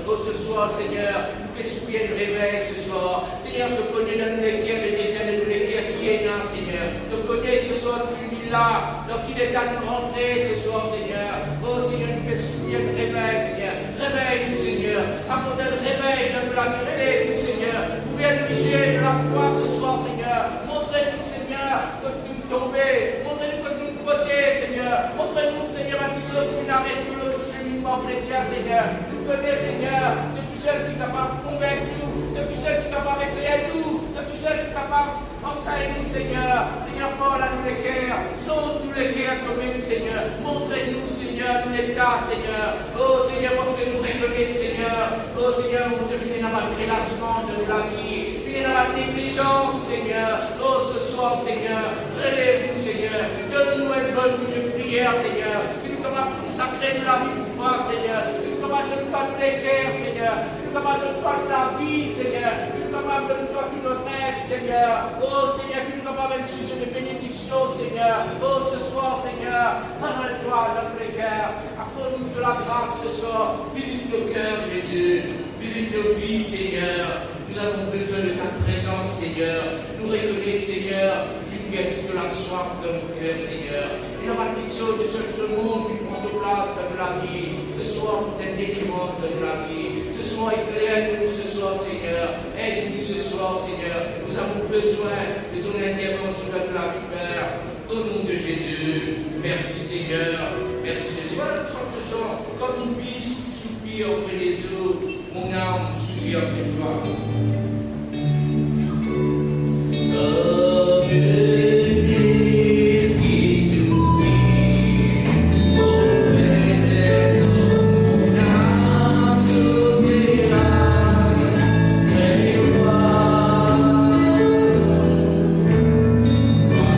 Oh, ce soir, Seigneur, qu'est-ce qu'il y a de réveil ce soir? Seigneur, te connais dans nous les cœurs, les désirs de nous les cœurs qui est là, Seigneur. Te connais ce soir, tu là, lorsqu'il est à nous rentrer ce soir, Seigneur. Oh, Seigneur, qu'est-ce qu'il y a de réveil, Seigneur? Réveille-nous, Seigneur. Apporte le réveil, donne-nous la réveille-nous, Seigneur. Vous venez nous de la foi ce soir, Seigneur. Montrez-nous, Seigneur, que nous tomber. Montrez-nous que nous voter, Seigneur. Montrez-nous, Seigneur, à qui sommes nous n'arrêtons le cheminement chrétien, Seigneur. Nous connaissons, Seigneur, de tout seul qui est capable de convaincre nous, de tout seul qui est capable d'éclairer nous, de tout seul qui est capable d'enseigner nous, Seigneur. Seigneur, parle à nous les cœurs, sonde-nous les cœurs comme Seigneur. Montrez-nous, Seigneur, l'état, Seigneur. Oh, Seigneur, parce que nous reconnaissons, Seigneur. Oh, Seigneur, vous devenez dans la relâchement de la vie. Venez dans la négligence, Seigneur. Oh, ce soir, Seigneur, relève-nous, Seigneur. Donne-nous une bonne vie de prière, Seigneur. Que nous capables de consacrer de la vie pour toi, Seigneur. Que nous capables de toi tous les cœurs, Seigneur. Que nous capables de toi de la vie, Seigneur. Que nous capables de toi tout notre aide, Seigneur. Oh, Seigneur, que nous capables de sujet de bénédiction, Seigneur. Oh, ce soir, Seigneur, parle-toi dans les cœurs. Accorde-nous de la grâce ce soir. Visite nos cœurs, Jésus. Visite nos vies, Seigneur. Nous avons besoin de ta présence, Seigneur. Nous reconnaissons, Seigneur, de la soif dans nos cœurs, Seigneur. Et la malédiction de ce monde qui prend de place dans la vie. Ce soir, nous t'es délivrant dans la vie. Ce soir, éclaire-nous ce soir, Seigneur. Aide-nous ce soir, Seigneur. Nous avons besoin de ton intervention dans la vie, Père. Au nom de Jésus. Merci, Seigneur. Merci, Jésus. Voilà, nous sommes ce soir comme une biche qui soupire auprès des autres. Mon âme soupire après toi. Comme une biche qui soupire auprès des autres. Mon âme soupira après toi. Toi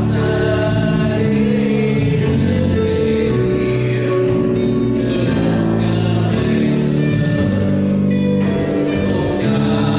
seul est le désir de mon cœur et je regarde.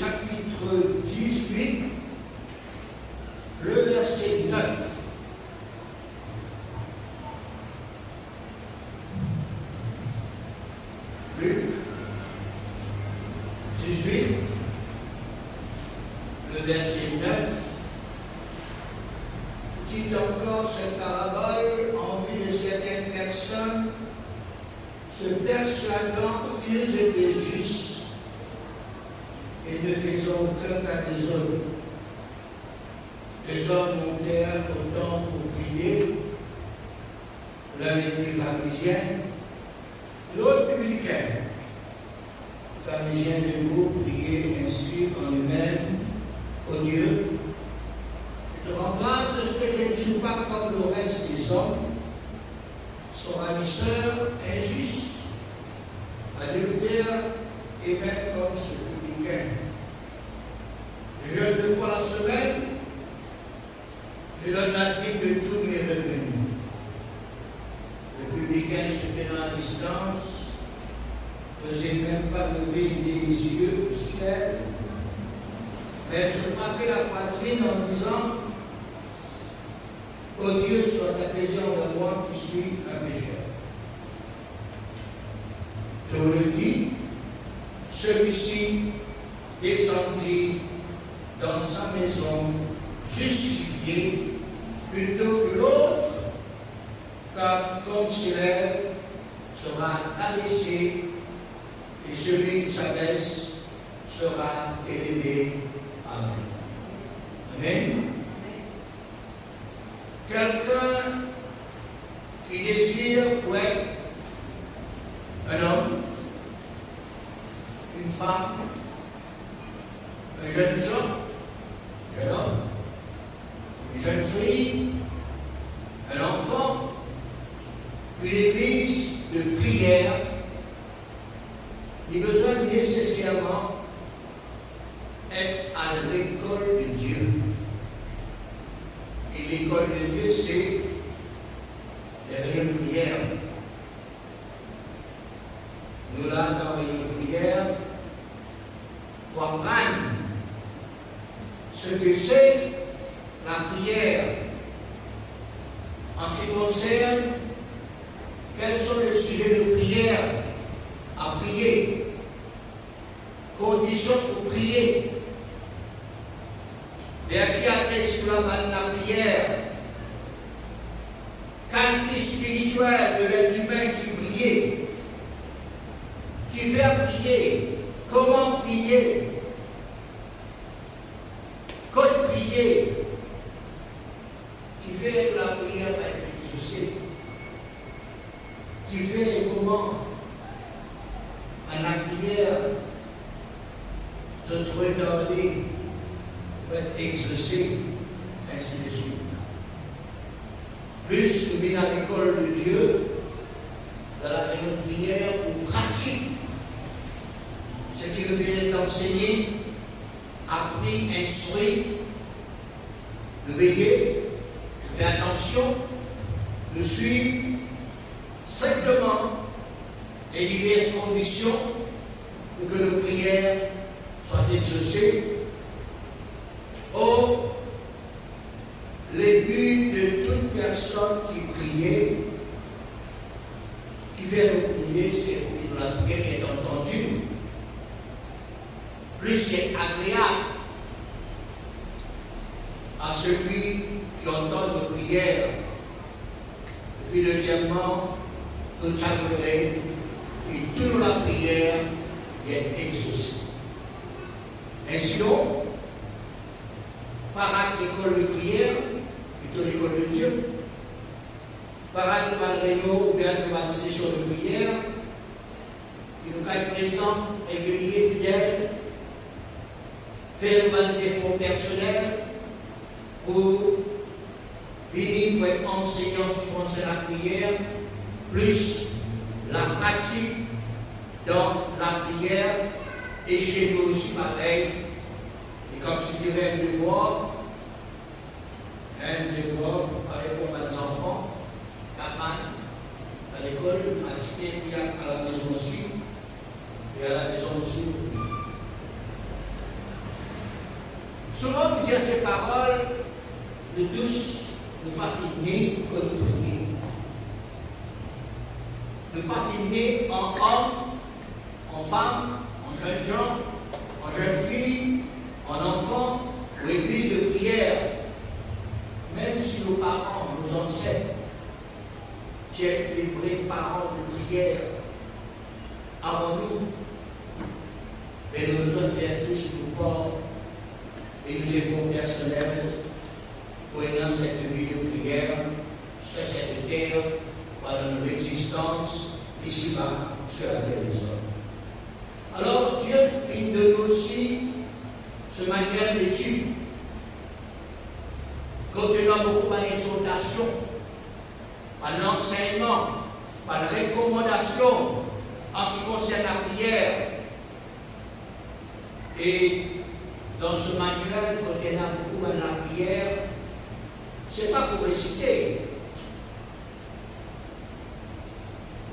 chapitre 18, le verset 9. Luc 18, le verset 9, dit encore cette parabole en vue de certaines personnes se persuadant qu'ils étaient justes et ne faisant aucun cas des autres. Les hommes montèrent au temple pour prier, l'un était pharisien, l'autre publicain. Le pharisien debout priait ainsi en lui-même: ô Dieu, je te rends grâce de ce que je ne suis pas comme le reste des hommes, son ravisseur, injuste, adultère et même comme ce publicain. Je jeûne 2 fois la semaine, je donne la dîme de tous mes revenus. Le publicain se tenant à distance, n'osait même pas lever les yeux au ciel, mais se frappait la poitrine en disant: ô Dieu, sois apaisé envers moi qui suis un pécheur. Je vous le dis, celui-ci descendit dans sa maison justifié plutôt que l'autre, car comme s'élève sera abaissé et celui qui s'abaisse sera élevé. Amen. Amen. Quelqu'un qui désire pour être un homme, une femme, un jeune homme, une jeune fille, un enfant, une église de prière, il a besoin nécessairement être à l'école de Dieu. Et l'école de Dieu, c'est les réunions de prière. Nous, là, dans les réunions de prière, pour apprendre ce que c'est la prière en ce qui concerne quels sont les sujets de prière à prier, conditions pour prier, vers qui adresse sur la prière, qualité spirituelle de l'être humain qui priait, qui fait prier, comment prier, code prier, qui fait de la prière avec exaucée, qui fait comment à la prière se retarder pour être exaucé, ainsi de suite. Plus nous venons à l'école de Dieu, dans la réunion de prière, on pratique ce qui nous vient d'enseigner, appris, instruit, de veiller, de faire attention, de suivre strictement les diverses conditions pour que nos prières soient exaucées. Or, les buts de toute personne qui priait, qui fait nos prières, c'est pour que la prière est entendue. Plus c'est agréable à celui qui entend nos prières. Et puis deuxièmement, nous savourer et toute la prière est exaucée. Ainsi donc, par l'école de prière, plutôt l'école de Dieu, par devant le réunion ou bien devant la session de prière, qui nous être présents, réguliers, fidèles, faire des efforts personnels pour venir pour être enseignant qui concerne la prière, plus la pratique dans la prière, et chez nous aussi pareil. Et comme je dirais un devoir par rapport à des enfants, capables à l'école, à pratiquer à la maison aussi, et à la maison aussi. Souvent, nous disons ces paroles, nous tous, nous pas finir que nous prier. Nous pas finir en homme, en femme, en jeunes gens, en jeunes filles, en enfants, ou église de prière. Même si nos parents, nos ancêtres, tiennent des vrais parents de prière avant nous, mais nous devons faire tous nos corps et nous efforts personnels pour aller dans cette vie de prière, sur cette terre, pendant notre existence, ici-bas, sur la terre des hommes. Alors, Dieu vient de nous aussi ce manuel d'étude, contenant beaucoup d'exhortation, par l'enseignement, par la recommandation en ce qui concerne la prière. Et dans ce manuel, contenant beaucoup de la prière, ce n'est pas pour réciter.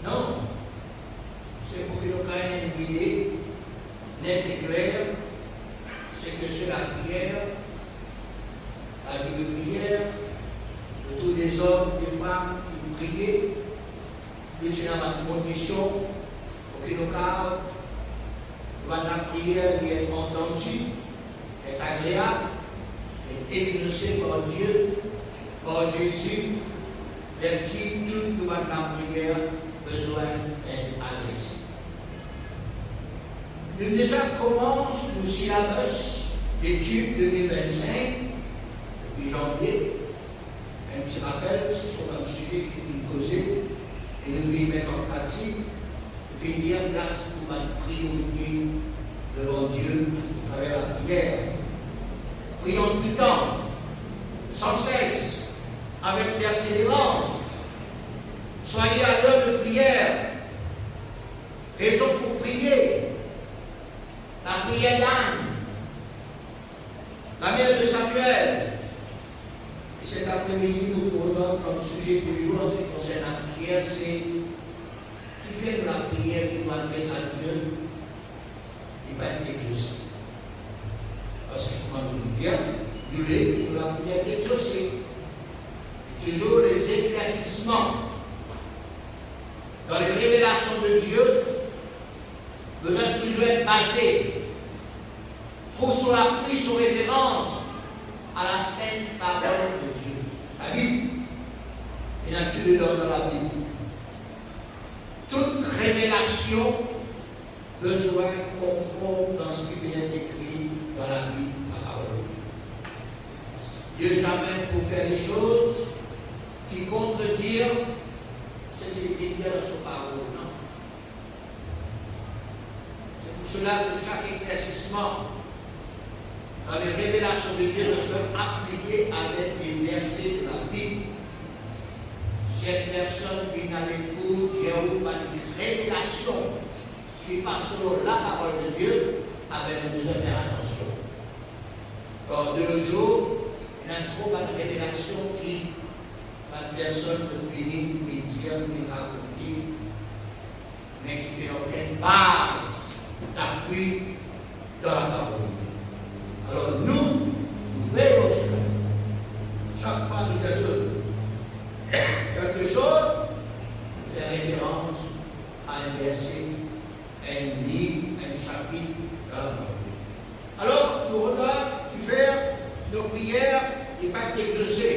Non. C'est pour que nous ayons une idée nette et claire. C'est que c'est la prière, la vie de prière, de tous les hommes, des femmes qui prient, que c'est dans ma condition pour que nos cas, la prière est entendue, est agréable, est exaucée par Dieu, par Jésus, vers qui toute notre prière besoin d'être adressée. Nous déjà commence le syllabus d'études 2025, depuis janvier. Un petit rappel, ce sont un sujet qui est causé, et nous devons mettre en pratique, nous devons dire place pour notre priorité devant Dieu à travers la prière. Prions tout le temps, sans cesse, avec persévérance. Soyez à l'heure de prière. Raison pour prier. La prière d'Anne, la mère de Samuel. Et cet après-midi, nous prenons comme sujet du jour en ce qui concerne la prière, c'est qui fait de la prière qui doit adresser à Dieu, il va être exaucé. Parce que, comment nous dire, nous de la prière exaucée. Toujours les éclaircissements dans les révélations de Dieu besoin toujours être basé trop sur la prise, sur référence à la sainte parole de Dieu. La Bible, il y en a plus dedans dans la Bible. Toute révélation besoin conforme dans ce qui vient d'écrit dans la Bible, la parole de Dieu. Dieu jamais pour faire les choses qui contredire ce qu'il vient dire dans sa parole. Non. C'est pour cela que chaque éclaircissement dans les révélations de Dieu sont appliquées avec les versets de la Bible. Cette personne qui n'avait pour Dieu ou pas une révélation qui passe sur la parole de Dieu, avait besoin de faire attention. Or, de nos jours, il y a trop de révélations qui, par personne de punir, qui dire, qui raconter, mais qui n'ont aucune base d'appui dans la parole de Dieu. Alors nous veillons cela. Chaque fois que nous faisons quelque chose, nous faisons référence à un verset, à un livre, à un chapitre dans la parole de Dieu. Alors, nous regardons qui faire nos prières et pas qu'exaucer.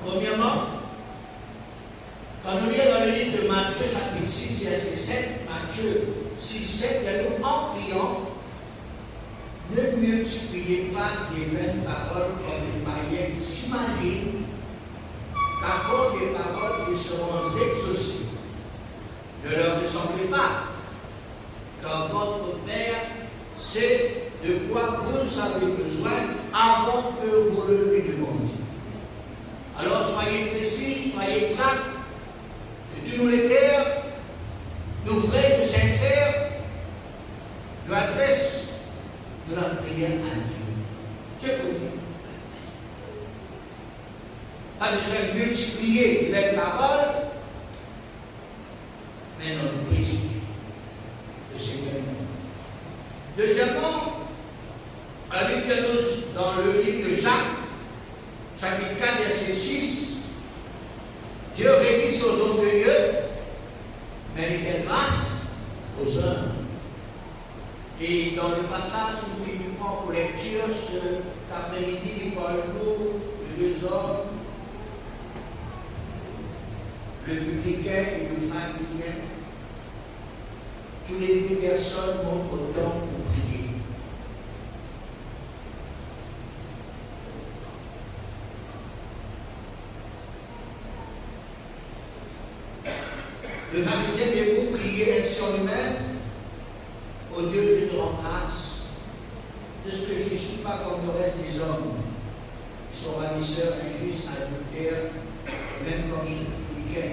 Premièrement, quand nous lisons dans le livre de Matthieu, chapitre 6, verset 7, Matthieu 6, 7, il y a nous en priant, ne multipliez pas des mêmes paroles comme les païens qui s'imaginent qu'à force des paroles, ils seront exaucés. Ne leur ressemblez pas, car votre Père sait de quoi vous avez besoin avant que vous le lui demandiez. Alors soyez précis, soyez exacts, de tous les cœurs, nous vrais, nous sincères, nous adresse de la prière à Dieu. Dieu connaît. Pas besoin de multiplier les belles paroles, mais dans le principe de Seigneur. Deuxièmement, chose dans le livre de Jacques, chapitre 4, verset 6. Dieu résiste aux orgueilleux, mais il fait grâce aux hommes. Et dans le passage que nous finissons pour lecture cet après-midi, il parle de deux hommes, le publicain et le pharisien. Tous les deux personnes montent au temple pour prier. Le pharisien debout priait ainsi en lui-même. Au Dieu, je te rends grâce de ce que je ne suis pas comme le reste des hommes. Ils sont ravisseurs, injustes, adultères, même comme ce publicain.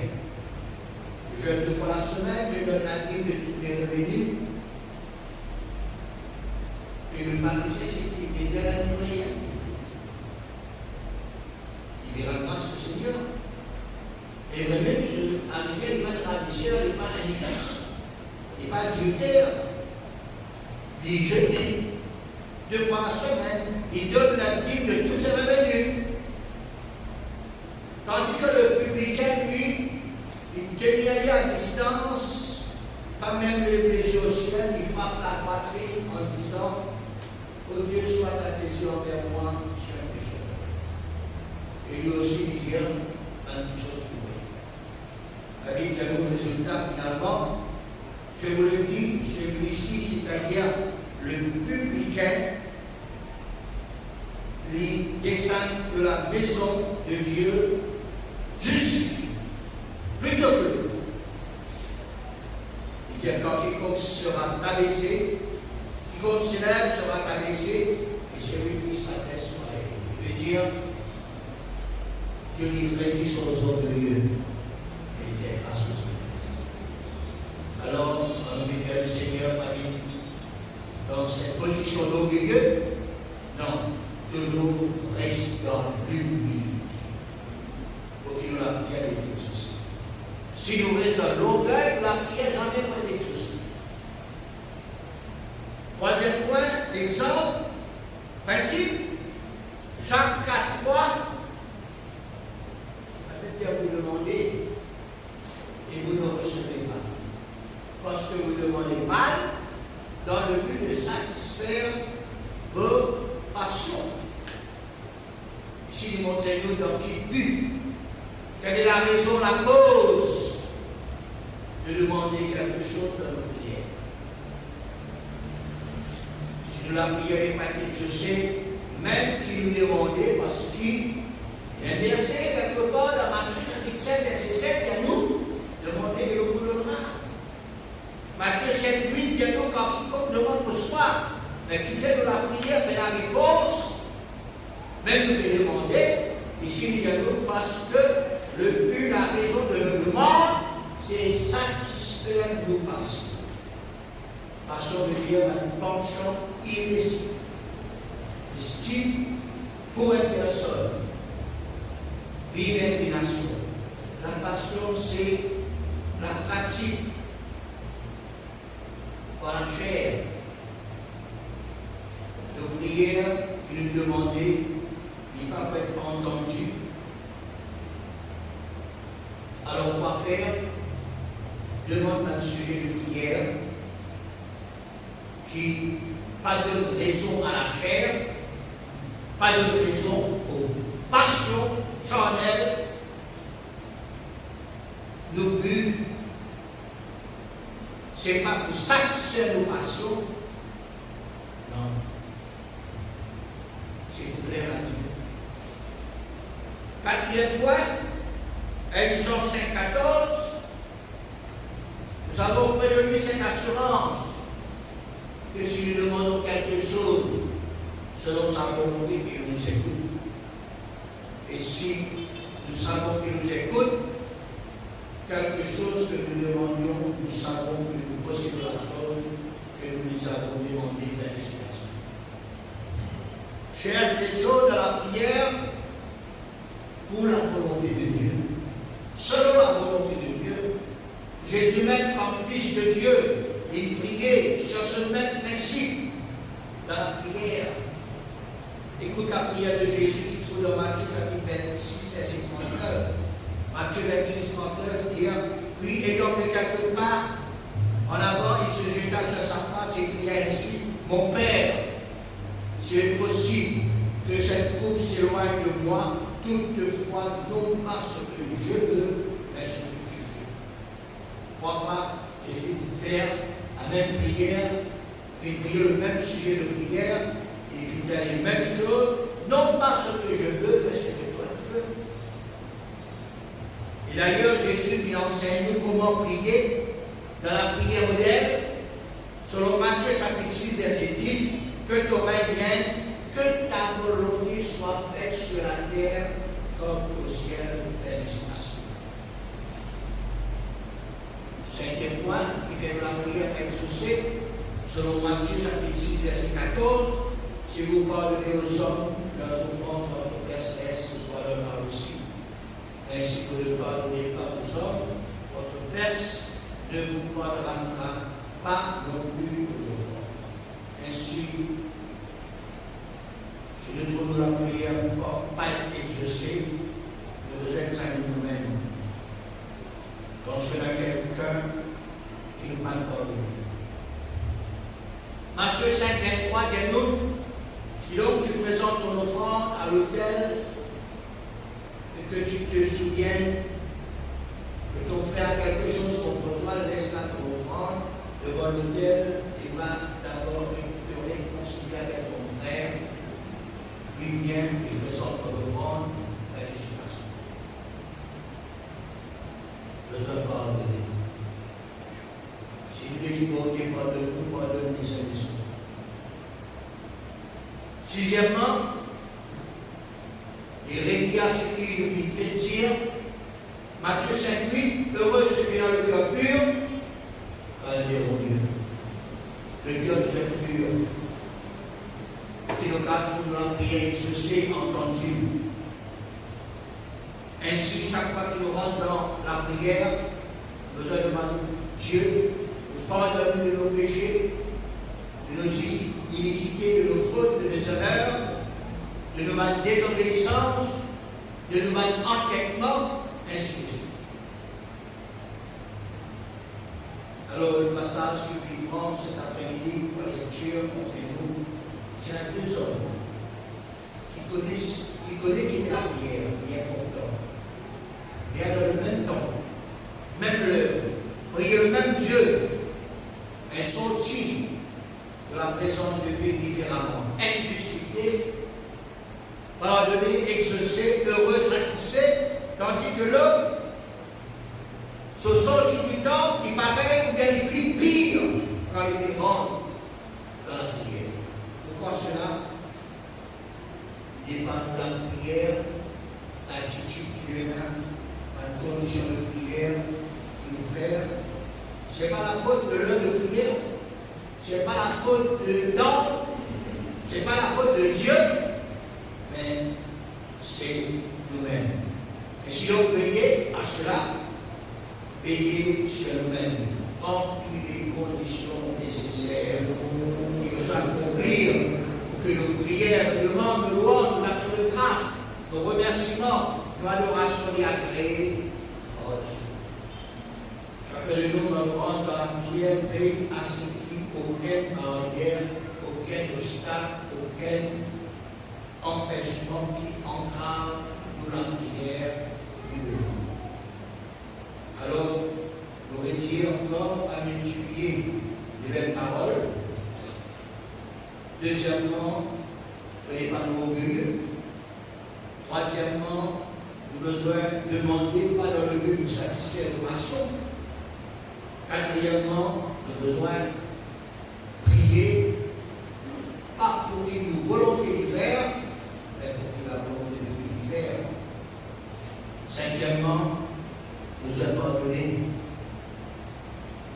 Je jeûne 2 fois la semaine, je donne la dîme de toutes mes revenus. Et le pharisien s'est dit, mais Dieu n'a dit rien. Il verra grâce au Seigneur. Et vraiment, ce pharisien n'est pas de ravisseur, il n'est pas injuste, il n'est pas adultère. Il jeûne 2 fois la semaine, il donne la dîme de tous ses revenus. Tandis que le publicain, lui, il tenait à distance, quand même les blessés au ciel, il frappe la poitrine en disant, ô Dieu, soit ta plaisir envers moi, je suis un pécheur. Et lui aussi, il vient à une chose pour lui. Avec un autre résultat, finalement, je vous le dis, celui-ci, c'est-à-dire le publicain, les descend de la maison de Dieu justifie, plutôt que l'autre. Il dit quand quiconque sera abaissé, quiconque s'élève sera abaissé, et celui qui s'abaisse sera élevé. Il veut dire, Dieu lui résiste aux orgueilleux, et il fait grâce aux autres. Alors, on a le Seigneur m'a dit, dans cette position d'orgueilleux, non, toujours reste dans l'humilité. Pour qu'il nous la prière est exaucée. Si nous restons dans l'orgueil, la prière jamais pas exaucée. Troisième point, exemple, principe, Jacques 4, 3. Peut-être vous demandez et vous ne recevez pas. Parce que vous demandez mal dans le but de satisfaire vos passions. Ici, montrez-nous dans quel but, quelle est la raison, la cause de demander quelque chose dans nos prières. Si nous la prière n'est pas exaucée, même qu'il nous demandait parce qu'il y a un verset quelque part dans Matthieu chapitre 7, verset 7, qui a nous demandé de nous donnera. Matthieu 7, 8, qui a nous quand demande pour soi, mais qui fait de la prière, mais la réponse, même nous les demander, ici il y a nous parce que le but, la raison de nos demandes, c'est satisfaire nos passions. Passion veut dire un penchant irrésistible pour une personne. Vive inclination. La passion, c'est la pratique par la chair de prière qui nous demandait, il ne va pas être entendu. Alors, quoi faire? Demande un sujet de prière qui, pas de raison à la chair, pas de raison aux passions charnelles. Nos buts, ce n'est pas pour satisfaire nos passions, non. C'est pour plaire à Dieu. Quatrième point, 1 Jean 5, 14, nous avons près de lui cette assurance que si nous demandons quelque chose selon sa volonté, qu'il nous écoute. Et si nous savons qu'il nous écoute, quelque chose que nous demandions, nous savons que nous possédons la chose que nous nous avons demandé vers l'expression. Cherche des choses dans la prière pour la volonté de Dieu. Selon la volonté de Dieu, Jésus même comme fils de Dieu, il priait sur ce même principe dans la prière. Écoute la prière de Jésus qui trouve dans Matthieu chapitre 26, verset 39. Matthieu 26, 39 dit, puis ayant fait quelque part, en avant, il se jeta sur sa face et cria ainsi, mon Père, s'il est possible que cette coupe s'éloigne de moi, toutefois, non pas ce que je veux, mais ce que tu fais. Trois fois, Jésus dit faire la même prière, fit prier le même sujet de prière, et il fit dire les mêmes choses, non pas ce que je veux, mais ce que toi tu veux. Et d'ailleurs, Jésus vient enseigner comment prier dans la prière moderne, selon Matthieu chapitre 6, verset 10, que ton règne vienne, que ta volonté soit faite sur la terre comme au ciel et l'espace. Cinquième point, qui fait de la prière exaucée, selon Matthieu chapitre 6, verset 14, si vous pardonnez aux hommes leurs offenses, votre Père céleste vous pardonnera aussi. Ainsi que ne pardonnez pas aux hommes, votre Père ne vous pardonnera pas non plus aux offenses. Ainsi, si le trône de la prière ne peut pas être exaucé, nous devons examiner nous-mêmes. Lorsqu'il y a quelqu'un qui nous parle pardonné. Matthieu 5, 23 dit-nous, si donc tu présentes ton offrande à l'autel et que tu te souviennes que ton frère a quelque chose contre toi, laisse-la ton offrande devant l'autel et va d'abord te réconcilier avec ton frère, puis viens et présente ton offrande à la justification. Besoin de pardonner. Si vous dites bon Dieu, pardonne-nous, pardonne tes services. Sixièmement, il rédia ce qui nous fit dire, Matthieu 5, 8, heureux ceux qui ont le cœur pur, car ils verront Dieu. Le cœur nous est pur, qui nous garde pour nous prier exaucée, entendu. Ainsi, chaque fois que nous rentrons dans la prière, nous demandons Dieu, pardonne-nous de nos péchés, de nos iniquités, de nos fautes, de nos erreurs, de nos désobéissances, de nos entêtements, ainsi de suite. Alors, le passage qui prend cet après-midi pour la lecture contre nous, c'est un deux hommes qui connaissent la prière, bien important. Bien dans le même temps, même l'heure, prier le même Dieu, mais sont-ils de la présence de Dieu différemment, injustifiés, pardonnés, exaucés, heureux, satisfaits, tandis que l'homme se sortit du temps, il paraît ou bien il prie pire quand il est rentre dans la prière. Pourquoi cela? Il dépend de la prière, l'attitude qu'il y a, la condition de prière qu'il nous fait. Ce n'est pas la faute de l'heure de prière, ce n'est pas la faute de temps, ce n'est pas la faute de Dieu, mais c'est nous-mêmes. Et si l'on veillait à cela, veiller sur nous-mêmes, remplir les conditions nécessaires qui nous accomplirent pour que nos prières, nos demandes de louange, nos actions de grâce, nos remerciements, nos adorations y agréées en Dieu. Chacun de nous, quand nous rentrons dans la prière, veille à ce qu'il n'y ait aucune barrière, aucun obstacle, aucun empêchement qui entrave dans la prière du demande. Alors, nous retirons encore à multiplier les belles paroles. Deuxièmement, soyez pas nous orgueilleux. Troisièmement, nous avons besoin de demander, pas dans le but de satisfaire nos passions. Quatrièmement, nous avons besoin de prier, pas pour qu'il nous volonté d'y faire, mais pour qu'il la volonté de Dieu d'y faire. Cinquièmement, nous abandonner.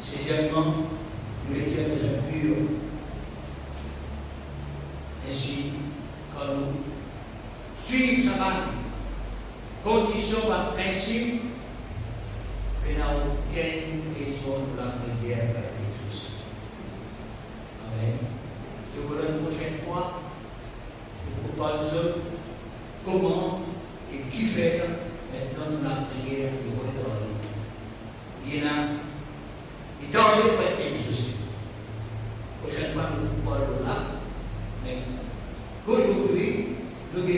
Sixièmement, nous lesquels nous impurs. Ainsi, quand nous suivons sa condition par principe, il n'y a aucune raison de la prière à Jésus. Amen. Je vous donne une prochaine fois. Nous parole sur comment et qui faire maintenant la prière du retour. Il y en a, il t'en est pas quelque chose. Prochaine fois, nous parlons là, mais qu'aujourd'hui, nous sommes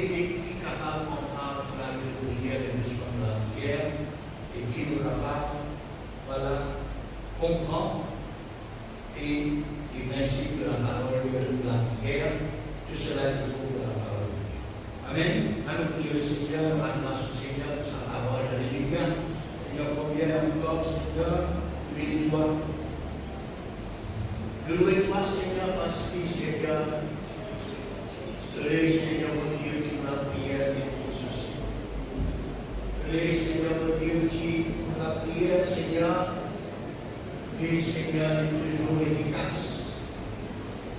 capables d'entendre la prière et de suspendre la prière, et qui nous capables, voilà, comprendre et merci de la parole de la prière, tout cela est au de la parole de Dieu. Amen. Allons prier le Seigneur, nous rendons grâce au Seigneur pour sa parole. Alléluia. Seigneur, combien encore, Seigneur, bénis-toi. Louez-toi, Seigneur, parce que, Seigneur, le Seigneur, mon Dieu, qui nous la prière des soucis. Le Seigneur, mon Dieu, qui nous la prière, Seigneur, et Seigneur est toujours efficace.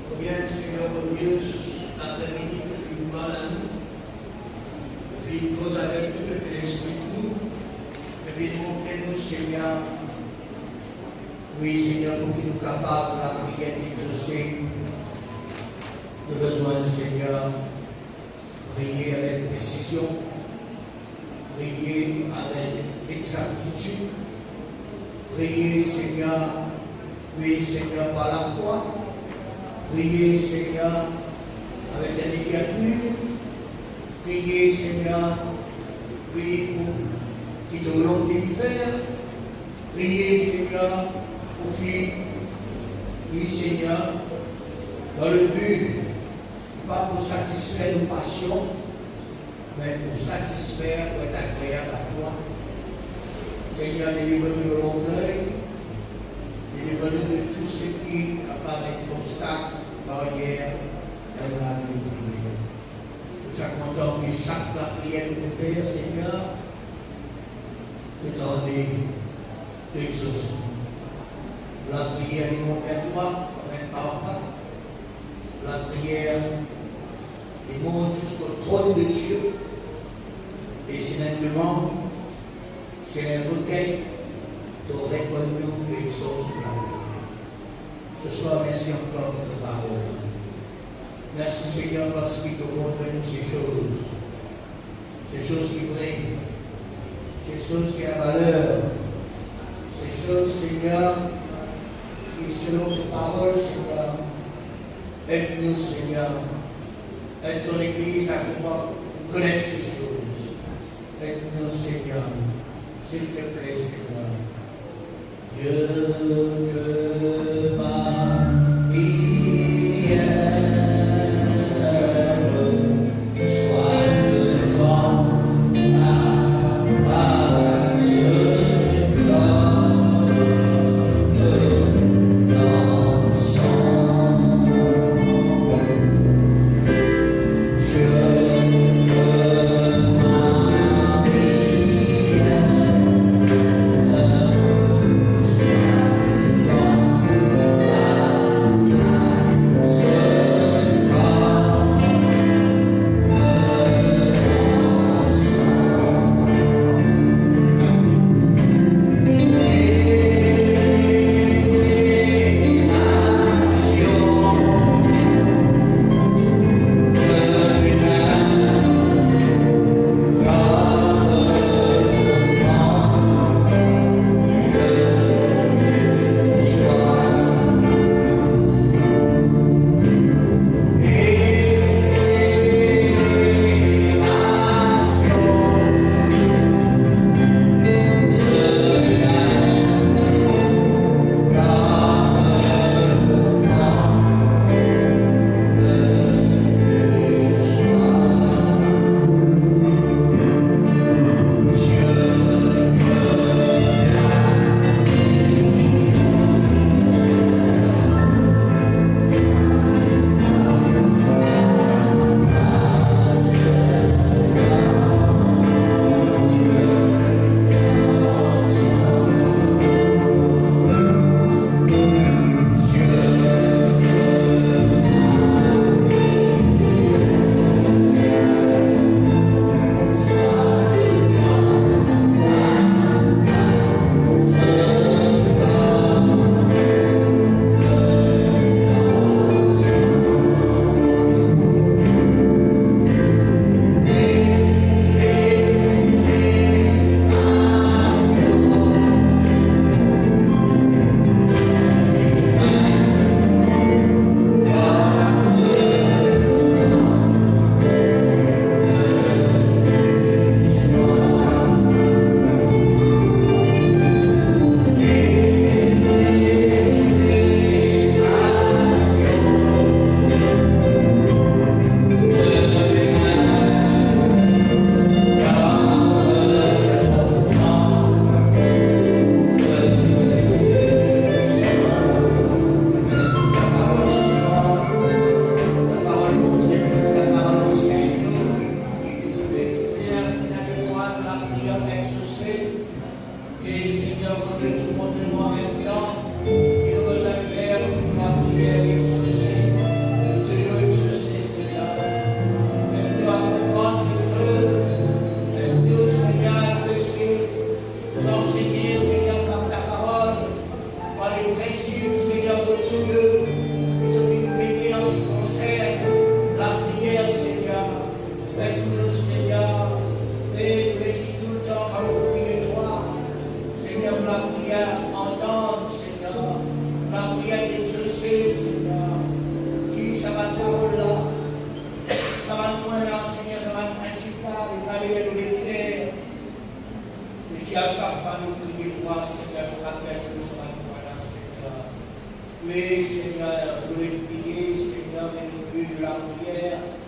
Combien, Seigneur, mon Dieu, cet après-midi que tu nous parles à nous, que tu causes avec nous, que tu l'expliques nous, que tu montres nous, Seigneur, oui, Seigneur, pour qu'il nous capables de la prière d'exaucer nos besoins, Seigneur, prier avec précision, prier avec exactitude, prier, Seigneur, oui, Seigneur, par la foi, prier, Seigneur, avec délicature, prier, Seigneur, oui, pour qui te volonté de faire, prier, Seigneur, pour qui, oui, Seigneur, dans le but, pas pour satisfaire nos passions, mais pour satisfaire, pour être agréable à toi. Seigneur, délivre-nous de l'orgueil, délivre-nous de tout ce qui est capable d'être obstacle, barrière, dans la vie de prière. Nous sommes contents que chaque prière que nous faisons, Seigneur, nous donner d'exaucement. La prière est mon Père, toi, comme un parfum. La prière est monte jusqu'au trône de Dieu. Et c'est un demande, c'est un recueil d'aurait comme nous exauce la prière. Ce soir, merci encore pour ta parole. Merci Seigneur parce qu'il te montre nous ces choses qui brillent, ces choses qui ont la valeur, ces choses, Seigneur, qui selon tes paroles, Seigneur, aide-nous, Seigneur, aide ton Église à connaître ces choses. Aide-nous, Seigneur, s'il te plaît, Seigneur. Dieu de ma prière, sois devant ma face d'homme de l'encens. Je qui à chaque fois nous prions toi, Seigneur, nous rappelle que nous sommes toi, Seigneur. Oui, Seigneur, pour les prier, Seigneur, mais nous de la prière.